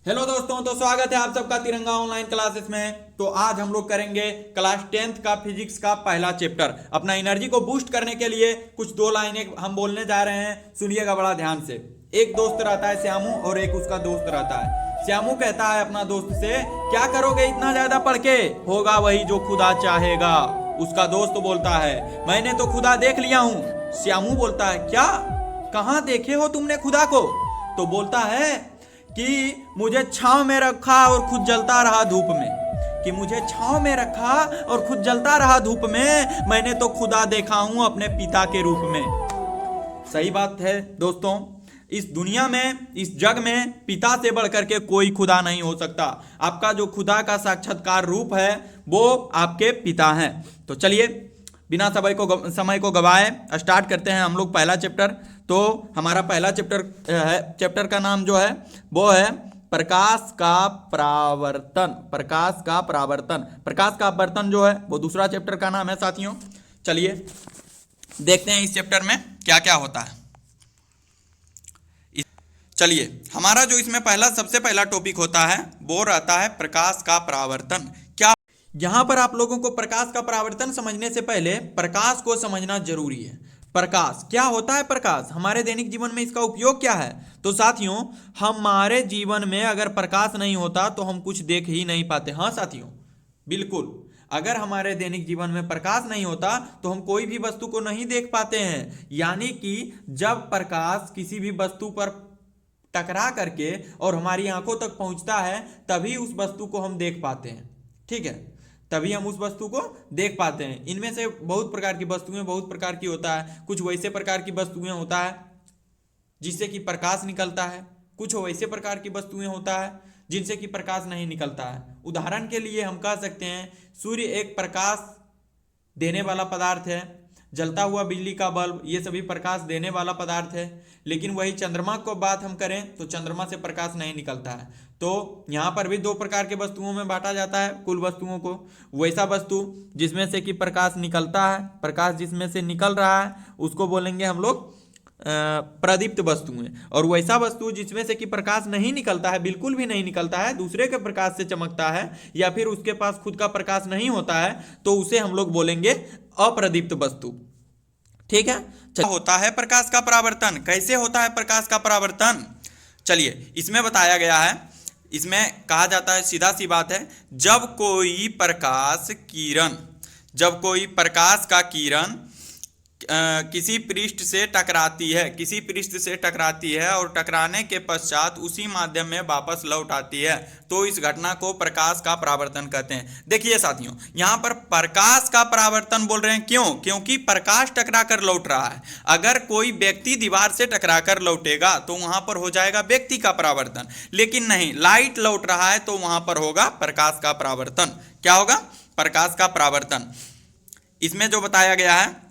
Hello दोस्तों, तो स्वागत है आप सबका तिरंगा ऑनलाइन क्लासेस में। तो आज हम लोग करेंगे क्लास 10th का फिजिक्स का पहला चैप्टर। अपना एनर्जी को बूस्ट करने के लिए कुछ दो लाइनें हम बोलने जा रहे हैं, सुनिएगा बड़ा ध्यान से। एक दोस्त रहता है श्यामू और एक उसका दोस्त रहता है। श्यामू कहता है अपना दोस्त से, क्या करोगे इतना ज्यादा पढ़ के, होगा वही जो खुदा चाहेगा। उसका दोस्त बोलता है, मैंने तो खुदा देख लिया हूँ। श्यामू बोलता है, क्या, कहाँ देखे हो तुमने खुदा को? तो बोलता है कि मुझे छांव में रखा और खुद जलता रहा धूप में, कि मुझे छांव में रखा और खुद जलता रहा धूप में, मैंने तो खुदा देखा हूं अपने पिता के रूप में। सही बात है दोस्तों, इस दुनिया में, इस जग में पिता से बढ़कर के कोई खुदा नहीं हो सकता। आपका जो खुदा का साक्षात्कार रूप है वो आपके पिता हैं। तो चलिए बिना समय को गवाए स्टार्ट करते हैं हम लोग पहला चैप्टर। तो हमारा पहला चैप्टर है, चैप्टर का नाम जो है वो है प्रकाश का परावर्तन। प्रकाश का परावर्तन, प्रकाश का अपवर्तन जो है वो दूसरा चैप्टर का नाम है साथियों। चलिए देखते हैं इस चैप्टर में क्या क्या होता है। चलिए हमारा जो इसमें सबसे पहला टॉपिक होता है वो रहता है प्रकाश का परावर्तन। क्या यहां पर आप लोगों को प्रकाश का परावर्तन समझने से पहले प्रकाश को समझना जरूरी है। प्रकाश क्या होता है? प्रकाश हमारे दैनिक जीवन में इसका उपयोग क्या है? तो साथियों, हमारे जीवन में अगर प्रकाश नहीं होता तो हम कुछ देख ही नहीं पाते। हाँ साथियों, बिल्कुल, अगर हमारे दैनिक जीवन में प्रकाश नहीं होता तो हम कोई भी वस्तु को नहीं देख पाते हैं। यानी कि जब प्रकाश किसी भी वस्तु पर टकरा करके और हमारी आंखों तक पहुंचता है तभी उस वस्तु को हम देख पाते हैं। ठीक है, तभी हम उस वस्तु को देख पाते हैं। इनमें से बहुत प्रकार की वस्तुएं बहुत प्रकार की होता है। कुछ वैसे प्रकार की वस्तुएं होता है जिससे कि प्रकाश निकलता है, कुछ वैसे प्रकार की वस्तुएं होता है जिनसे कि प्रकाश नहीं निकलता है। उदाहरण के लिए हम कह सकते हैं सूर्य एक प्रकाश देने वाला पदार्थ है, जलता हुआ बिजली का बल्ब, ये सभी प्रकाश देने वाला पदार्थ है। लेकिन वही चंद्रमा को बात हम करें तो चंद्रमा से प्रकाश नहीं निकलता है। तो यहाँ पर भी दो प्रकार के वस्तुओं में बांटा जाता है कुल वस्तुओं को। वैसा वस्तु जिसमें से कि प्रकाश निकलता है, प्रकाश जिसमें से निकल रहा है, उसको बोलेंगे हम लोग प्रदीप्त वस्तुएं। और वैसा वस्तु जिसमें से कि प्रकाश नहीं निकलता है, बिल्कुल भी नहीं निकलता है, दूसरे के प्रकाश से चमकता है या फिर उसके पास खुद का प्रकाश नहीं होता है, तो उसे हम लोग बोलेंगे अप्रदीप्त वस्तु। ठीक है, होता है प्रकाश का परावर्तन। कैसे होता है प्रकाश का परावर्तन? चलिए इसमें बताया गया है, इसमें कहा जाता है, सीधा सी बात है, जब कोई प्रकाश का किरण किसी पृष्ठ से टकराती है और टकराने के पश्चात उसी माध्यम में वापस लौट आती है, तो इस घटना को प्रकाश का परावर्तन कहते हैं। देखिए साथियों, यहाँ पर प्रकाश का परावर्तन बोल रहे हैं, क्यों? क्योंकि प्रकाश टकरा कर लौट रहा है। अगर कोई व्यक्ति दीवार से टकरा कर लौटेगा तो वहां पर हो जाएगा व्यक्ति का परावर्तन, लेकिन नहीं, लाइट लौट रहा है तो वहां पर होगा प्रकाश का परावर्तन। क्या होगा? प्रकाश का परावर्तन। इसमें जो बताया गया है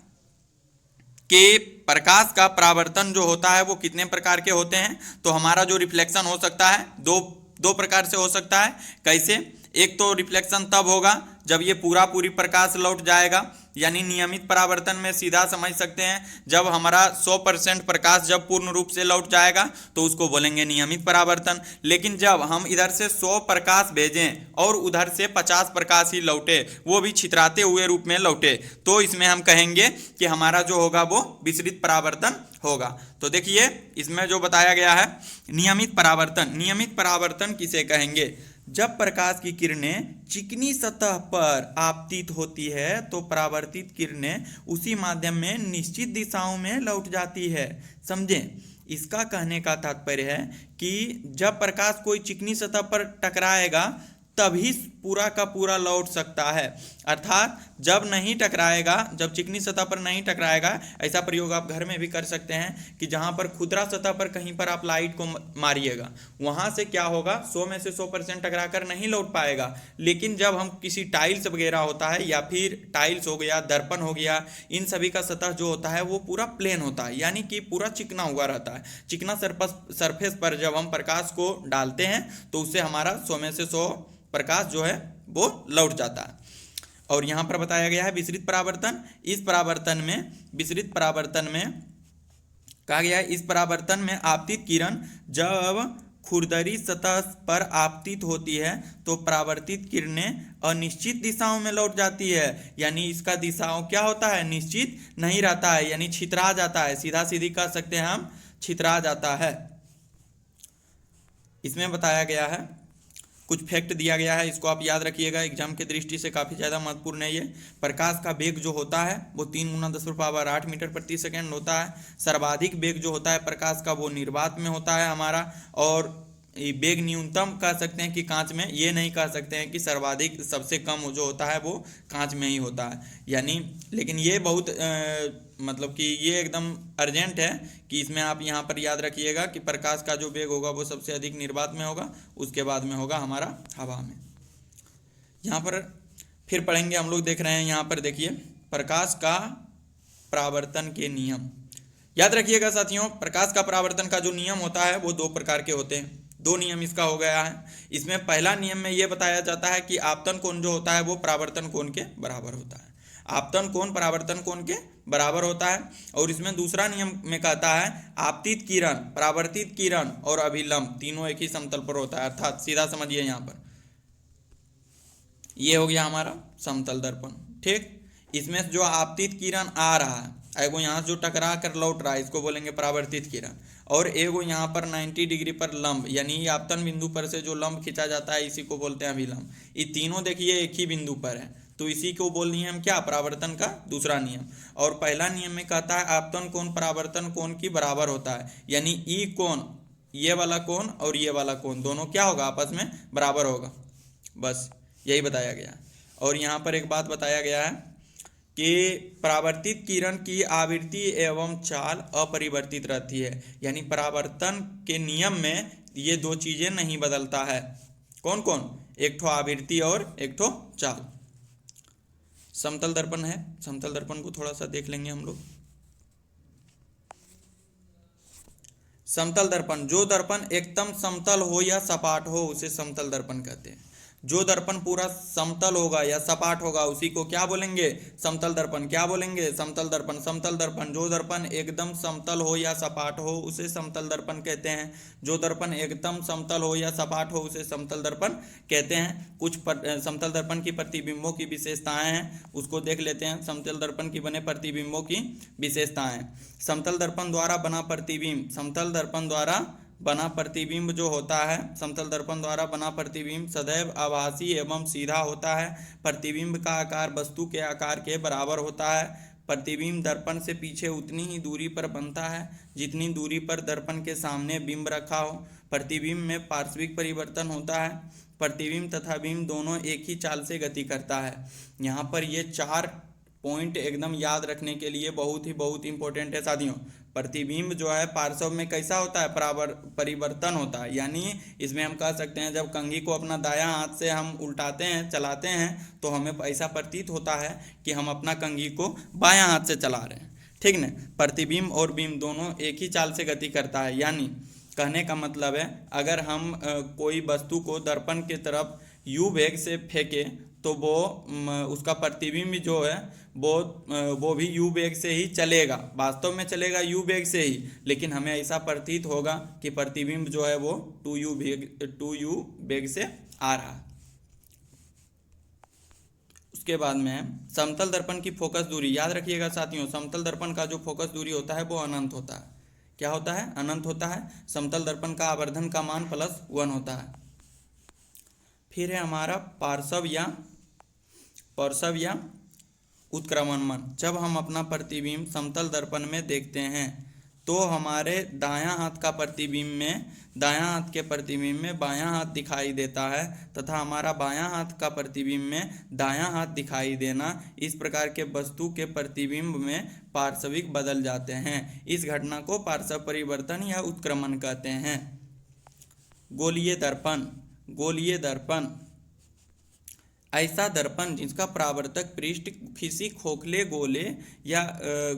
कि प्रकाश का परावर्तन जो होता है वो कितने प्रकार के होते हैं, तो हमारा जो रिफ्लेक्शन हो सकता है दो प्रकार से हो सकता है। कैसे? एक तो रिफ्लेक्शन तब होगा जब ये पूरी प्रकाश लौट जाएगा, यानी नियमित परावर्तन में सीधा समझ सकते हैं, जब हमारा 100% प्रकाश जब पूर्ण रूप से लौट जाएगा तो उसको बोलेंगे नियमित परावर्तन। लेकिन जब हम इधर से 100 प्रकाश भेजें और उधर से 50 प्रकाश ही लौटे, वो भी छितराते हुए रूप में लौटे, तो इसमें हम कहेंगे कि हमारा जो होगा वो विसरित परावर्तन होगा। तो देखिए इसमें जो बताया गया है नियमित परावर्तन। नियमित परावर्तन किसे कहेंगे? जब प्रकाश की किरणें चिकनी सतह पर आपतित होती है तो परावर्तित किरणें उसी माध्यम में निश्चित दिशाओं में लौट जाती है। समझें, इसका कहने का तात्पर्य है कि जब प्रकाश कोई चिकनी सतह पर टकराएगा तभी पूरा का पूरा लौट सकता है, अर्थात जब नहीं टकराएगा, जब चिकनी सतह पर नहीं टकराएगा। ऐसा प्रयोग आप घर में भी कर सकते हैं कि जहां पर खुदरा सतह पर कहीं पर आप लाइट को मारिएगा, वहां से क्या होगा, 100 में से 100% टकरा कर नहीं लौट पाएगा। लेकिन जब हम किसी टाइल्स वगैरह होता है या फिर टाइल्स हो गया, दर्पण हो गया, इन सभी का सतह जो होता है वो पूरा प्लेन होता है, यानी कि पूरा चिकना हुआ रहता है। चिकना सरफेस पर जब हम प्रकाश को डालते हैं तो उससे हमारा 100 में से 100 प्रकाश जो है वो लौट जाता है। और यहां पर बताया गया है विसरित परावर्तन। इस परावर्तन में, विसरित परावर्तन में कहा गया है, इस परावर्तन में आपतित किरण जब खुरदरी सतह पर आपतित होती है तो परावर्तित किरणें अनिश्चित दिशाओं में लौट जाती है। यानी इसका दिशाओं क्या होता है, निश्चित नहीं रहता है, यानी छितरा जाता है, सीधा सीधी कह सकते हैं हम, छितरा जाता है। इसमें बताया गया है, कुछ फैक्ट दिया गया है, इसको आप याद रखिएगा, एग्जाम की दृष्टि से काफ़ी ज़्यादा महत्वपूर्ण है ये। प्रकाश का वेग जो होता है वो 3 × 10⁸ मीटर प्रति सेकेंड होता है। सर्वाधिक वेग जो होता है प्रकाश का वो निर्वात में होता है हमारा, और वेग न्यूनतम कह सकते हैं कि कांच में, ये नहीं कह सकते हैं कि सर्वाधिक, सबसे कम जो होता है वो कांच में ही होता है। यानी लेकिन ये बहुत मतलब कि ये एकदम अर्जेंट है कि इसमें आप यहाँ पर याद रखिएगा कि प्रकाश का जो वेग होगा वो सबसे अधिक निर्वात में होगा, उसके बाद में होगा हमारा हवा में। यहाँ पर फिर पढ़ेंगे हम लोग, देख रहे हैं यहाँ पर देखिए, प्रकाश का परावर्तन के नियम। याद रखिएगा साथियों, प्रकाश का परावर्तन का जो नियम होता है वो 2 प्रकार के होते हैं। 2 नियम इसका हो गया है। इसमें पहला नियम में ये बताया जाता है कि आपतन कोण जो होता है वो परावर्तन कोण के बराबर होता है। आपतन कोण परावर्तन कोण के बराबर होता है। और इसमें दूसरा नियम में कहता है आपतित किरण, परावर्तित किरण और अभिलंब तीनों एक ही समतल पर होता है। अर्थात सीधा समझिए, यहाँ पर ये हो गया हमारा समतल दर्पण। ठीक, इसमें जो आपतित किरण आ रहा है, एगो यहाँ से जो टकरा कर लौट रहा है, इसको बोलेंगे परावर्तित किरण, और एगो यहाँ पर 90 डिग्री पर लंब, यानी आपतन बिंदु पर से जो लंब खींचा जाता है इसी को बोलते हैं अभिलंब। ये तीनों देखिए एक ही बिंदु पर है, तो इसी को बोल रहे हैं हम क्या, परावर्तन का दूसरा नियम। और पहला नियम में कहता है आपतन कोण परावर्तन कोण की बराबर होता है, यानी ई कोण, ये वाला कोण और ये वाला कोण दोनों क्या होगा, आपस में बराबर होगा। बस यही बताया गया। और यहाँ पर एक बात बताया गया है कि परावर्तित किरण की आवृत्ति एवं चाल अपरिवर्तित रहती है। यानी परावर्तन के नियम में ये 2 चीजें नहीं बदलता है। कौन कौन, एक ठो आवृत्ति और एक ठो चाल। समतल दर्पण है, समतल दर्पण को थोड़ा सा देख लेंगे हम लोग। समतल दर्पण, जो दर्पण एकदम समतल हो या सपाट हो उसे समतल दर्पण कहते हैं। जो दर्पण पूरा समतल होगा या सपाट होगा उसी को क्या बोलेंगे, समतल दर्पण। क्या बोलेंगे, समतल दर्पण। समतल दर्पण, जो दर्पण एकदम समतल हो या सपाट हो उसे समतल दर्पण कहते हैं। जो दर्पण एकदम समतल हो या सपाट हो उसे समतल दर्पण कहते हैं। कुछ समतल दर्पण की प्रतिबिंबों की विशेषताएं हैं, उसको देख लेते हैं। समतल दर्पण की बने प्रतिबिंबों की विशेषताएं। समतल दर्पण द्वारा बना प्रतिबिंब, समतल दर्पण द्वारा बना प्रतिबिंब जो होता है, समतल दर्पण द्वारा बना प्रतिबिंब सदैव आभासी एवं सीधा होता है। प्रतिबिंब का आकार वस्तु के आकार के बराबर होता है। प्रतिबिंब दर्पण से पीछे उतनी ही दूरी पर बनता है जितनी दूरी पर दर्पण के सामने बिंब रखा हो। प्रतिबिंब में पार्श्विक परिवर्तन होता है। प्रतिबिंब तथा बिंब दोनों एक ही चाल से गति करता है। यहाँ पर ये 4 पॉइंट एकदम याद रखने के लिए बहुत इंपॉर्टेंट है साथियों। प्रतिबिंब जो है पार्श्व में कैसा होता है, परिवर्तन होता है। यानी इसमें हम कह सकते हैं जब कंघी को अपना दायां हाथ से हम उल्टाते हैं, चलाते हैं, तो हमें ऐसा प्रतीत होता है कि हम अपना कंघी को बायां हाथ से चला रहे हैं। ठीक न, प्रतिबिंब और बिंब दोनों एक ही चाल से गति करता है। यानी कहने का मतलब है अगर हम कोई वस्तु को दर्पण के तरफ यू वेग से फेंके तो वो उसका प्रतिबिंब जो है वो भी यू वेग से ही चलेगा, वास्तव में चलेगा यू वेग से ही, लेकिन हमें ऐसा प्रतीत होगा कि प्रतिबिंब जो है वो 2u वेग से आ रहा है। उसके बाद में समतल दर्पण की फोकस दूरी, याद रखिएगा साथियों, समतल दर्पण का जो फोकस दूरी होता है वो अनंत होता है। क्या होता है, अनंत होता है। समतल दर्पण का आवर्धन का मान +1 होता है। फिर है हमारा पार्श्व या उत्क्रमण मान। जब हम अपना प्रतिबिंब समतल दर्पण में देखते हैं तो हमारे दायां हाथ के प्रतिबिंब में बायां हाथ दिखाई देता है तथा हमारा बायां हाथ का प्रतिबिंब में दायां हाथ दिखाई देना, इस प्रकार के वस्तु के प्रतिबिंब में पार्श्विक बदल जाते हैं। इस घटना को पार्श्व परिवर्तन या उत्क्रमण कहते हैं। गोलीय दर्पण ऐसा दर्पण जिसका परावर्तक पृष्ठ किसी खोखले गोले या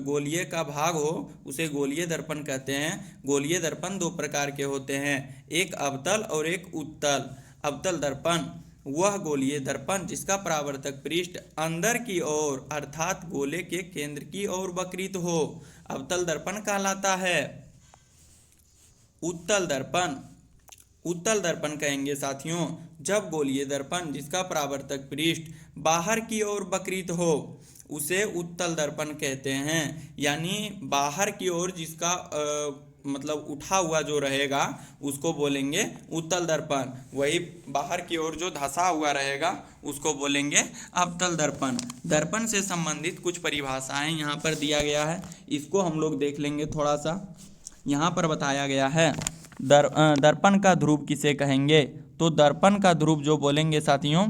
गोलीय का भाग हो उसे गोलीय दर्पण कहते हैं। गोलीय दर्पण 2 प्रकार के होते हैं, एक अवतल और एक उत्तल। अवतल दर्पण वह गोलीय दर्पण जिसका परावर्तक पृष्ठ अंदर की ओर अर्थात गोले के केंद्र की ओर वक्रित हो, अवतल दर्पण कहलाता है। उत्तल उत्तल दर्पण कहेंगे साथियों जब गोलीय दर्पण जिसका परावर्तक पृष्ठ बाहर की ओर वक्रित हो, उसे उत्तल दर्पण कहते हैं। यानी बाहर की ओर जिसका मतलब उठा हुआ जो रहेगा उसको बोलेंगे उत्तल दर्पण, वही बाहर की ओर जो धंसा हुआ रहेगा उसको बोलेंगे अवतल दर्पण। दर्पण से संबंधित कुछ परिभाषाएं यहाँ पर दिया गया है, इसको हम लोग देख लेंगे थोड़ा सा। यहाँ पर बताया गया है दर्पण का ध्रुव किसे कहेंगे, तो दर्पण का ध्रुव जो बोलेंगे साथियों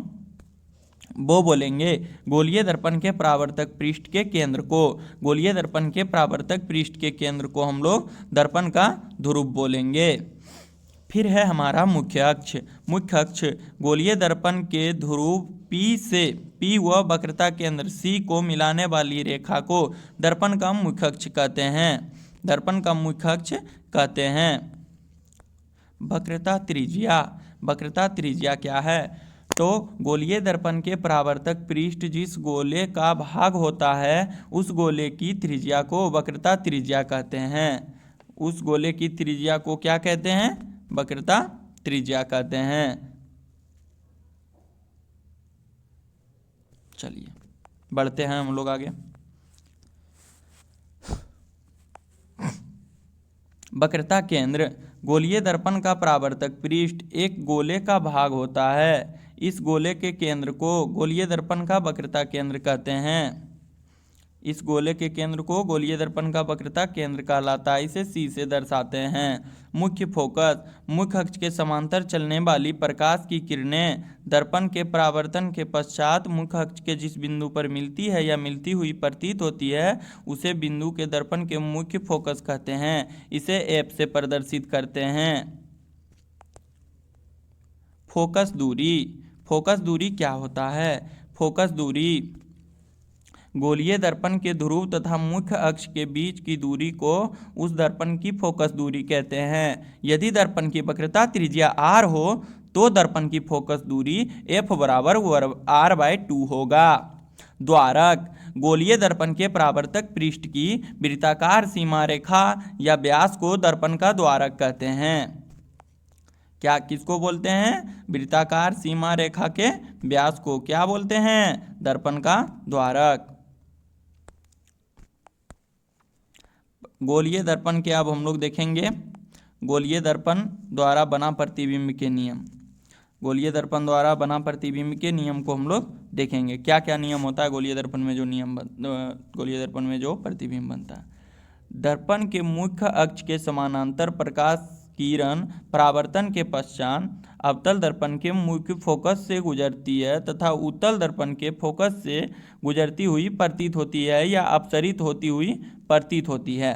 वो बोलेंगे गोलीय दर्पण के परावर्तक पृष्ठ के केंद्र को। गोलीय दर्पण के परावर्तक पृष्ठ के केंद्र को हम लोग दर्पण का ध्रुव बोलेंगे। फिर है हमारा मुख्य अक्ष। मुख्य अक्ष गोलीय दर्पण के ध्रुव P व वक्रता केंद्र C को मिलाने वाली रेखा को दर्पण का मुख्य अक्ष कहते हैं। दर्पण का मुख्य अक्ष कहते हैं। वक्रता त्रिज्या। वक्रता त्रिज्या क्या है, तो गोलीय दर्पण के परावर्तक पृष्ठ जिस गोले का भाग होता है उस गोले की त्रिज्या को वक्रता त्रिज्या कहते हैं। उस गोले की त्रिज्या को क्या कहते हैं, वक्रता त्रिज्या कहते हैं। चलिए बढ़ते हैं हम लोग आगे। वक्रता केंद्र गोलीय दर्पण का परावर्तक पृष्ठ एक गोले का भाग होता है। इस गोले के केंद्र को गोलीय दर्पण का वक्रता केंद्र कहते हैं। इस गोले के केंद्र को गोलीय दर्पण का वक्रता केंद्र कहलाता है। इसे C से दर्शाते हैं। मुख्य फोकस मुख्य अक्ष के समांतर चलने वाली प्रकाश की किरणें दर्पण के परावर्तन के पश्चात मुख्य अक्ष के जिस बिंदु पर मिलती है या मिलती हुई प्रतीत होती है उसे बिंदु के दर्पण के मुख्य फोकस कहते हैं। इसे F से प्रदर्शित करते हैं। फोकस दूरी। फोकस दूरी क्या होता है, फोकस दूरी गोलीय दर्पण के ध्रुव तथा मुख्य अक्ष के बीच की दूरी को उस दर्पण की फोकस दूरी कहते हैं। यदि दर्पण की वक्रता त्रिज्या r हो तो दर्पण की फोकस दूरी f बराबर r/2 होगा। द्वारक गोलीय दर्पण के परावर्तक पृष्ठ की वृत्ताकार सीमा रेखा या व्यास को दर्पण का द्वारक कहते हैं। क्या किसको बोलते हैं, वृत्ताकार सीमा रेखा के व्यास को क्या बोलते हैं, दर्पण का द्वारक। गोलीय दर्पण के अब हम लोग देखेंगे गोलीय दर्पण द्वारा बना प्रतिबिंब के नियम। गोलीय दर्पण द्वारा बना प्रतिबिंब के नियम को हम लोग देखेंगे। क्या क्या नियम होता है गोलीय दर्पण में, जो गोलीय दर्पण में जो प्रतिबिंब बनता है। दर्पण के मुख्य अक्ष के समानांतर प्रकाश किरण परावर्तन के पश्चात अवतल दर्पण के मुख्य फोकस से गुजरती है तथा उत्तल दर्पण के फोकस से गुजरती हुई प्रतीत होती है या अपसरित होती हुई प्रतीत होती है।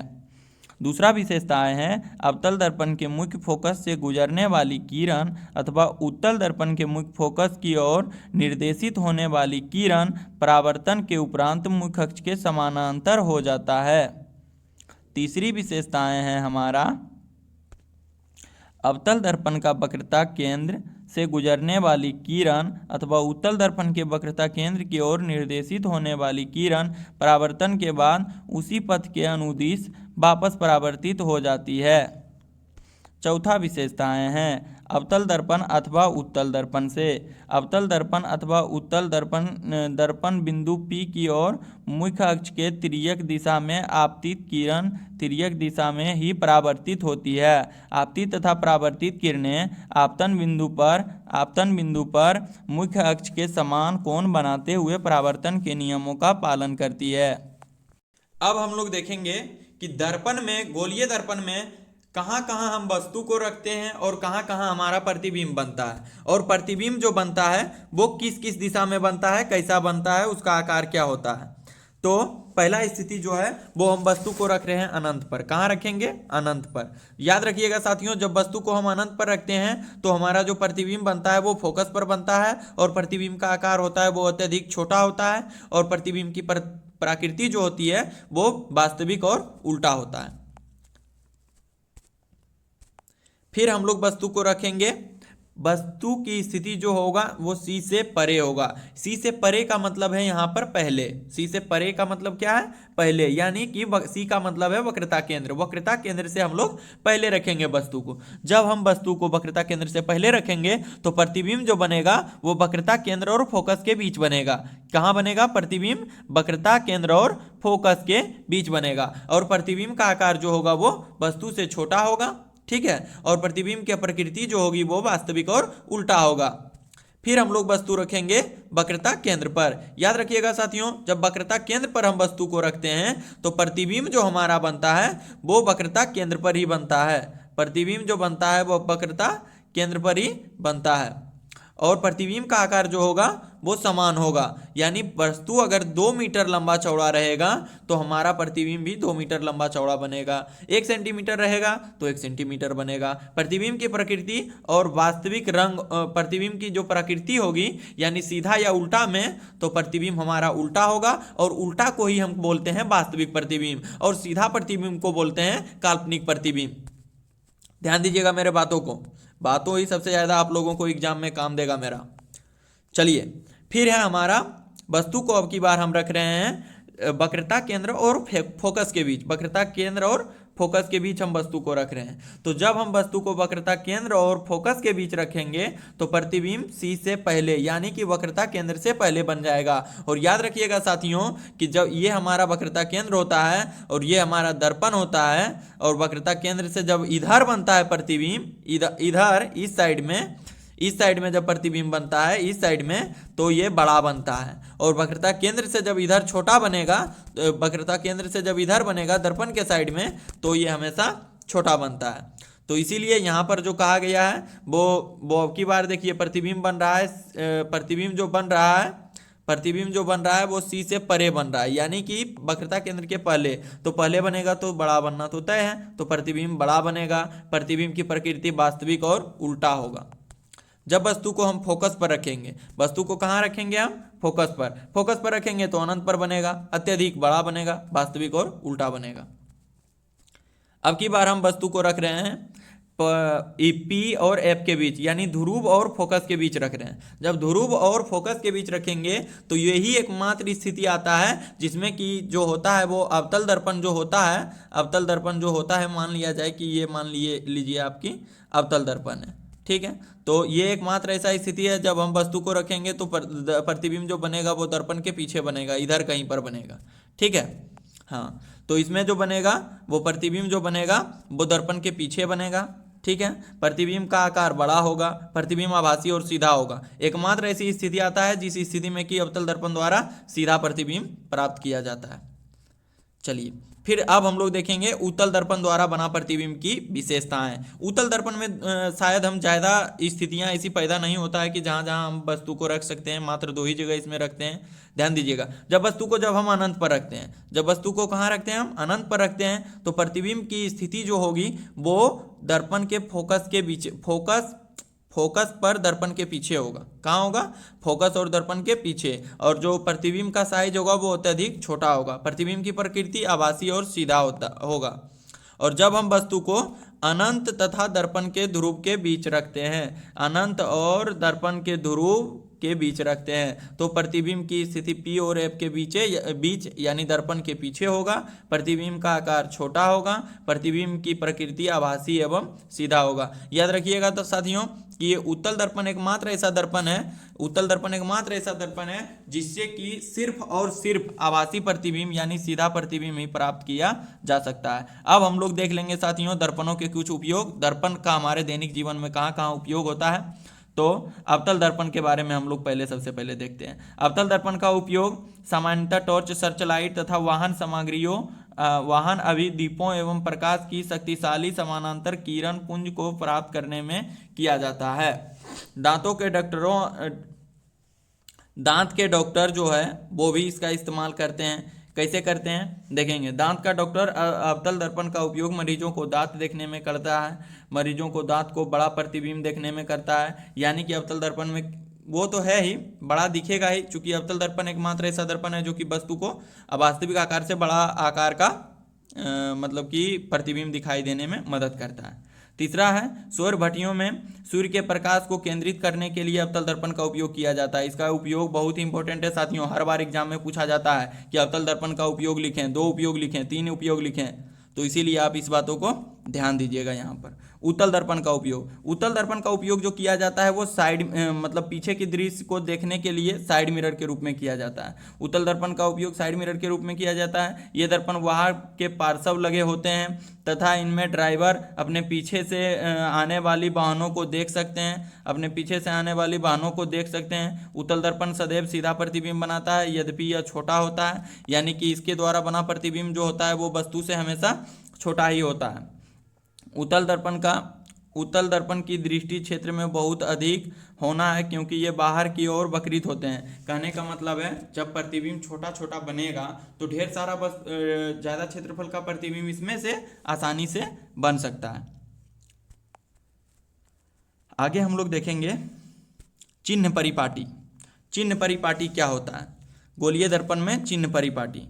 दूसरा विशेषताएं हैं अवतल दर्पण के मुख्य फोकस से गुजरने वाली किरण अथवा उत्तल दर्पण के मुख्य फोकस की ओर निर्देशित होने वाली किरण परावर्तन के उपरांत मुख्य अक्ष के समानांतर हो जाता है। तीसरी विशेषताएं हैं हमारा अवतल दर्पण का वक्रता केंद्र से गुजरने वाली किरण अथवा उत्तल दर्पण के वक्रता केंद्र की ओर निर्देशित होने वाली किरण परावर्तन के बाद उसी पथ के अनुदिश वापस परावर्तित हो जाती है। चौथा विशेषताएं हैं अवतल दर्पण अथवा उत्तल दर्पण से अवतल दर्पण अथवा उत्तल दर्पण बिंदु P की ओर मुख्य अक्ष के तिर्यक दिशा में आपतित किरण तिर्यक दिशा में ही परावर्तित होती है। आपतित तथा परावर्तित किरणें आपतन बिंदु पर मुख्य अक्ष के समान कोण बनाते हुए परावर्तन के नियमों का पालन करती है। अब हम लोग देखेंगे कि दर्पण में गोलीय दर्पण में कहाँ कहाँ हम वस्तु को रखते हैं और कहाँ कहाँ हमारा प्रतिबिंब बनता है, और प्रतिबिंब जो बनता है वो किस किस दिशा में बनता है, कैसा बनता है, उसका आकार क्या होता है। तो पहला स्थिति जो है वो हम वस्तु को रख रहे हैं अनंत पर। कहाँ रखेंगे, अनंत पर। याद रखिएगा साथियों, जब वस्तु को हम अनंत पर रखते हैं तो हमारा जो प्रतिबिंब बनता है वो फोकस पर बनता है और प्रतिबिंब का आकार होता है वो अत्यधिक छोटा होता है और प्रतिबिंब की प्रकृति जो होती है वो वास्तविक और उल्टा होता है। फिर हम लोग वस्तु को रखेंगे वस्तु की स्थिति जो होगा वो सी से परे होगा। सी से परे का मतलब है यहाँ पर पहले। सी से परे का मतलब क्या है? पहले, यानी कि सी का मतलब है वक्रता केंद्र। वक्रता केंद्र से हम लोग पहले रखेंगे वस्तु को। जब हम वस्तु को वक्रता केंद्र से पहले रखेंगे तो प्रतिबिंब जो बनेगा वो वक्रता केंद्र और फोकस के बीच बनेगा। कहाँ बनेगा? प्रतिबिंब वक्रता केंद्र और फोकस के बीच बनेगा। और प्रतिबिंब का आकार जो होगा वो वस्तु से छोटा होगा, ठीक है। और प्रतिबिंब की प्रकृति जो होगी वो वास्तविक और उल्टा होगा। फिर हम लोग वस्तु रखेंगे वक्रता केंद्र पर। याद रखिएगा साथियों, जब वक्रता केंद्र पर हम वस्तु को रखते हैं तो प्रतिबिंब जो हमारा बनता है वो वक्रता केंद्र पर ही बनता है। प्रतिबिंब जो बनता है वो वक्रता केंद्र पर ही बनता है। और प्रतिबिंब का आकार जो होगा वो समान होगा, यानी वस्तु अगर 2 मीटर लंबा चौड़ा रहेगा तो हमारा प्रतिबिंब भी 2 मीटर लंबा चौड़ा बनेगा। 1 सेंटीमीटर रहेगा तो 1 सेंटीमीटर बनेगा। प्रतिबिंब की प्रकृति और वास्तविक रंग, प्रतिबिंब की जो प्रकृति होगी यानी सीधा या उल्टा में, तो प्रतिबिंब हमारा उल्टा होगा। और उल्टा को ही हम बोलते हैं वास्तविक प्रतिबिंब, और सीधा प्रतिबिंब को बोलते हैं काल्पनिक प्रतिबिंब। ध्यान दीजिएगा मेरे बातों ही सबसे ज़्यादा आप लोगों को एग्जाम में काम देगा मेरा। चलिए, फिर है हमारा वस्तु को अब की बार हम रख रहे हैं वक्रता केंद्र और फोकस के बीच। वक्रता केंद्र और फोकस के बीच हम वस्तु को रख रहे हैं। तो जब हम वस्तु को वक्रता केंद्र और फोकस के बीच रखेंगे तो प्रतिबिंब सी से पहले, यानी कि वक्रता केंद्र से पहले बन जाएगा। और याद रखिएगा साथियों कि जब ये हमारा वक्रता केंद्र होता है और ये हमारा दर्पण होता है, और वक्रता केंद्र से जब इधर बनता है प्रतिबिंब, इधर इस साइड में जब प्रतिबिंब बनता है इस साइड में, तो ये बड़ा बनता है। और वक्रता केंद्र से जब इधर छोटा बनेगा, वक्रता केंद्र से जब इधर बनेगा दर्पण के साइड में, तो ये हमेशा छोटा बनता है। तो इसीलिए यहाँ पर जो कहा गया है वो अब की बार देखिए, प्रतिबिंब बन रहा है, प्रतिबिंब जो बन रहा है वो सी से परे बन रहा है, यानी कि वक्रता केंद्र के पहले। तो पहले बनेगा तो बड़ा बनना तो तय है, तो प्रतिबिंब बड़ा बनेगा। प्रतिबिंब की प्रकृति वास्तविक और उल्टा होगा। जब वस्तु को हम फोकस पर रखेंगे, वस्तु को कहाँ रखेंगे हम? फोकस पर रखेंगे तो अनंत पर बनेगा, अत्यधिक बड़ा बनेगा, वास्तविक और उल्टा बनेगा। अब की बार हम वस्तु को रख रहे हैं पी और एफ के बीच, यानी ध्रुव और फोकस के बीच रख रहे हैं। जब ध्रुव और फोकस के बीच रखेंगे तो यही एकमात्र स्थिति आता है जिसमें कि जो होता है वो अवतल दर्पण जो होता है, मान लिया जाए कि ये मान लीजिए आपकी अवतल दर्पण है, ठीक है। तो ये एकमात्र ऐसा स्थिति है जब हम वस्तु को रखेंगे तो प्रतिबिंब जो बनेगा वो दर्पण के पीछे बनेगा, इधर कहीं पर बनेगा, ठीक है। हाँ, तो इसमें जो बनेगा वो प्रतिबिंब जो बनेगा वो दर्पण के पीछे बनेगा, ठीक है। प्रतिबिंब का आकार बड़ा होगा, प्रतिबिंब आभासी और सीधा होगा। एकमात्र ऐसी स्थिति आता है जिस स्थिति में कि अवतल दर्पण द्वारा सीधा प्रतिबिंब प्राप्त किया जाता है। चलिए, फिर अब हम लोग देखेंगे उत्तल दर्पण द्वारा बना प्रतिबिंब की विशेषताएं। उत्तल दर्पण में शायद हम ज़्यादा स्थितियां ऐसी पैदा नहीं होता है कि जहां जहां हम वस्तु को रख सकते हैं, मात्र 2 ही जगह इसमें रखते हैं। ध्यान दीजिएगा, जब हम अनंत पर रखते हैं, जब वस्तु को कहाँ रखते हैं? हम अनंत पर रखते हैं, तो प्रतिबिंब की स्थिति जो होगी वो दर्पण के फोकस के बीच, फोकस पर दर्पण के पीछे होगा। कहाँ होगा? फोकस और दर्पण के पीछे। और जो प्रतिबिंब का साइज होगा वो अत्यधिक छोटा होगा। प्रतिबिंब की प्रकृति आभासी और सीधा होगा। और जब हम वस्तु को अनंत तथा दर्पण के ध्रुव के बीच रखते हैं, अनंत और दर्पण के ध्रुव के बीच रखते हैं, तो प्रतिबिंब की स्थिति पी और एफ के बीच यानी दर्पण के पीछे होगा। प्रतिबिंब का आकार छोटा होगा, प्रतिबिंब की प्रकृति आभासी एवं सीधा होगा। याद रखिएगा तो साथियों कि ये उत्तल दर्पण एकमात्र ऐसा दर्पण है जिससे कि सिर्फ और सिर्फ आभासी प्रतिबिंब यानी सीधा प्रतिबिंब ही प्राप्त किया जा सकता है। अब हम लोग देख लेंगे साथियों दर्पणों के कुछ उपयोग, दर्पण का हमारे दैनिक जीवन में कहाँ कहाँ उपयोग होता है। तो अवतल दर्पण के बारे में हम लोग सबसे पहले देखते हैं। अवतल दर्पण का उपयोग सामान्यतः टॉर्च, सर्च लाइट तथा वाहन अभिदीपों एवं प्रकाश की शक्तिशाली समानांतर किरण पुंज को प्राप्त करने में किया जाता है। दांत के डॉक्टर जो है वो भी इसका इस्तेमाल करते हैं। कैसे करते हैं देखेंगे। दांत का डॉक्टर अवतल दर्पण का उपयोग मरीजों को दांत देखने में करता है, मरीजों को दांत को बड़ा प्रतिबिंब देखने में करता है। यानी कि अवतल दर्पण में वो तो है ही, बड़ा दिखेगा ही, चूंकि अवतल दर्पण एकमात्र ऐसा दर्पण है जो कि वस्तु को वास्तविक आकार से बड़ा आकार का मतलब कि प्रतिबिंब दिखाई देने में मदद करता है। तीसरा है सौर भट्टियों में सूर्य के प्रकाश को केंद्रित करने के लिए अवतल दर्पण का उपयोग किया जाता है। इसका उपयोग बहुत ही इंपॉर्टेंट है साथियों, हर बार एग्जाम में पूछा जाता है कि अवतल दर्पण का उपयोग लिखें, 2 उपयोग लिखें, 3 उपयोग लिखें, तो इसीलिए आप इस बातों को ध्यान दीजिएगा। यहाँ पर उत्तल दर्पण का उपयोग, उत्तल दर्पण का उपयोग जो किया जाता है वो साइड मतलब पीछे की दृश्य को देखने के लिए साइड मिरर के रूप में किया जाता है। उत्तल दर्पण का उपयोग साइड मिरर के रूप में किया जाता है। ये दर्पण वाहन के पार्श्व लगे होते हैं तथा इनमें ड्राइवर अपने पीछे से आने वाली वाहनों को देख सकते हैं, अपने पीछे से आने वाली वाहनों को देख सकते हैं। उत्तल दर्पण सदैव सीधा प्रतिबिंब बनाता है, यद्यपि यह छोटा होता है, यानी कि इसके द्वारा बना प्रतिबिंब जो होता है वो वस्तु से हमेशा छोटा ही होता है। उत्तल दर्पण की दृष्टि क्षेत्र में बहुत अधिक होना है क्योंकि ये बाहर की ओर वक्रित होते हैं। कहने का मतलब है जब प्रतिबिंब छोटा छोटा बनेगा तो ढेर सारा बस ज़्यादा क्षेत्रफल का प्रतिबिंब इसमें से आसानी से बन सकता है। आगे हम लोग देखेंगे चिन्ह परिपाटी। चिन्ह परिपाटी क्या होता है? गोलीय दर्पण में चिन्ह परिपाटी,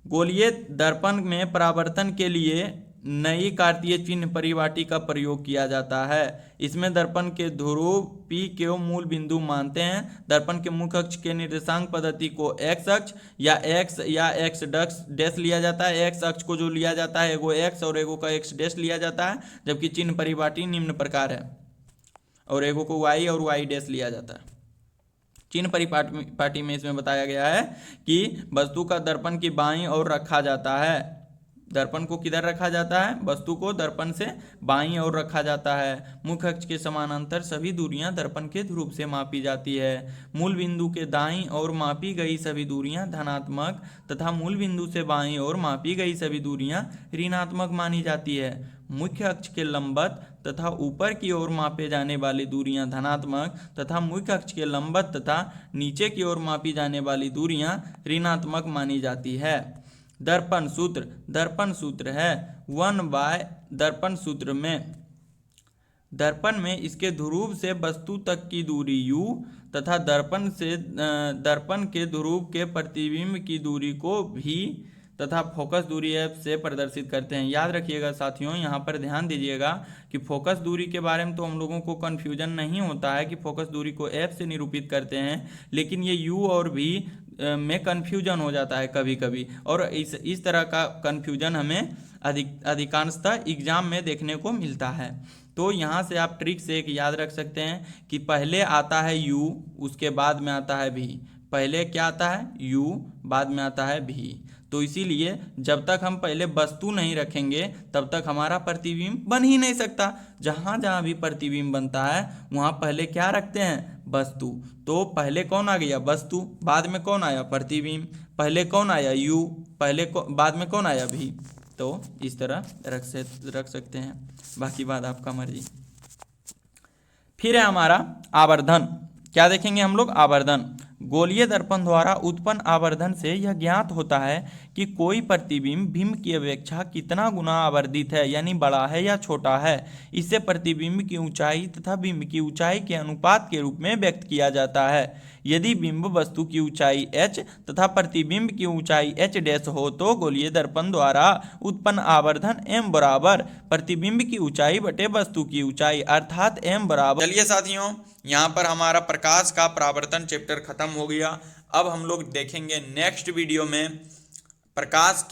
गोलीय दर्पण में परावर्तन के लिए नई कार्तीय चिन्ह परिपाटी का प्रयोग किया जाता है। इसमें दर्पण के ध्रुव P को मूल बिंदु मानते हैं। दर्पण के मुख्य अक्ष के निर्देशांक पद्धति को x अक्ष या x डैश लिया जाता है। x अक्ष को जो लिया जाता है एगो x और एगो का x डैश लिया जाता है, जबकि चिन्ह परिपाटी निम्न प्रकार है और एगो को y और y डैश लिया जाता है। चिन्ह परिपाटी में इसमें बताया गया है कि वस्तु का दर्पण की बाईं ओर रखा जाता है। दर्पण को किधर रखा जाता है? वस्तु को दर्पण से बाईं ओर रखा जाता है। मुख्य अक्ष के समानांतर सभी दूरियां दर्पण के ध्रुव से मापी जाती है। मूल बिंदु के दाईं ओर मापी गई सभी दूरियां धनात्मक तथा मूल बिंदु से बाईं ओर मापी गई सभी दूरियां ऋणात्मक मानी जाती है। मुख्य अक्ष के लंबवत तथा ऊपर की ओर मापे जाने वाली दूरियां धनात्मक तथा मुख्य अक्ष के लंबवत तथा नीचे की ओर मापी जाने वाली दूरियां ऋणात्मक मानी जाती है। दर्पण सूत्र है 1/। दर्पण में इसके ध्रुव से वस्तु तक की दूरी u तथा दर्पण के ध्रुव के प्रतिबिंब की दूरी को v तथा फोकस दूरी f से प्रदर्शित करते हैं। याद रखिएगा साथियों, यहाँ पर ध्यान दीजिएगा कि फोकस दूरी के बारे में तो हम लोगों को कन्फ्यूजन नहीं होता है कि फोकस दूरी को f से निरूपित करते हैं, लेकिन ये u और v में कन्फ्यूजन हो जाता है कभी कभी, और इस तरह का कन्फ्यूजन हमें अधिकांशतः एग्जाम में देखने को मिलता है। तो यहाँ से आप ट्रिक से एक याद रख सकते हैं कि पहले आता है u, उसके बाद में आता है v। पहले क्या आता है? u, बाद में आता है v। तो इसीलिए जब तक हम पहले वस्तु नहीं रखेंगे तब तक हमारा प्रतिबिंब बन ही नहीं सकता। जहाँ जहाँ भी प्रतिबिंब बनता है वहाँ पहले क्या रखते हैं? वस्तु। तो पहले कौन आ गया? वस्तु। बाद में कौन आया? प्रतिबिंब। पहले कौन आया? u, बाद में कौन आया? v। तो इस तरह रख सकते हैं, बाकी बात आपका मर्जी। फिर है हमारा आवर्धन। क्या देखेंगे हम लोग? आवर्धन। गोलीय दर्पण द्वारा उत्पन्न आवर्धन से यह ज्ञात होता है कि कोई प्रतिबिंब बिंब की अपेक्षा कितना गुना आवर्धित है, यानी बड़ा है या छोटा है। इससे प्रतिबिंब की ऊंचाई तथा बिंब की ऊंचाई के अनुपात के रूप में व्यक्त किया जाता है। यदि बिंब वस्तु की ऊंचाई h तथा प्रतिबिंब की ऊंचाई h डैश हो तो गोलीय दर्पण द्वारा उत्पन्न आवर्धन m बराबर प्रतिबिंब की ऊंचाई बटे वस्तु की ऊंचाई, अर्थात m बराबर। चलिए साथियों, यहाँ पर हमारा प्रकाश का परावर्तन चैप्टर खत्म हो गया। अब हम लोग देखेंगे नेक्स्ट वीडियो में प्रकाश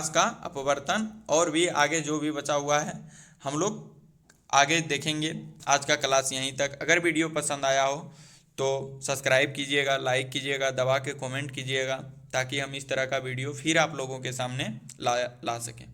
का अपवर्तन और भी आगे जो भी बचा हुआ है हम लोग आगे देखेंगे। आज का क्लास यहीं तक। अगर वीडियो पसंद आया हो तो सब्सक्राइब कीजिएगा, लाइक कीजिएगा, दबा के कमेंट कीजिएगा, ताकि हम इस तरह का वीडियो फिर आप लोगों के सामने ला सकें।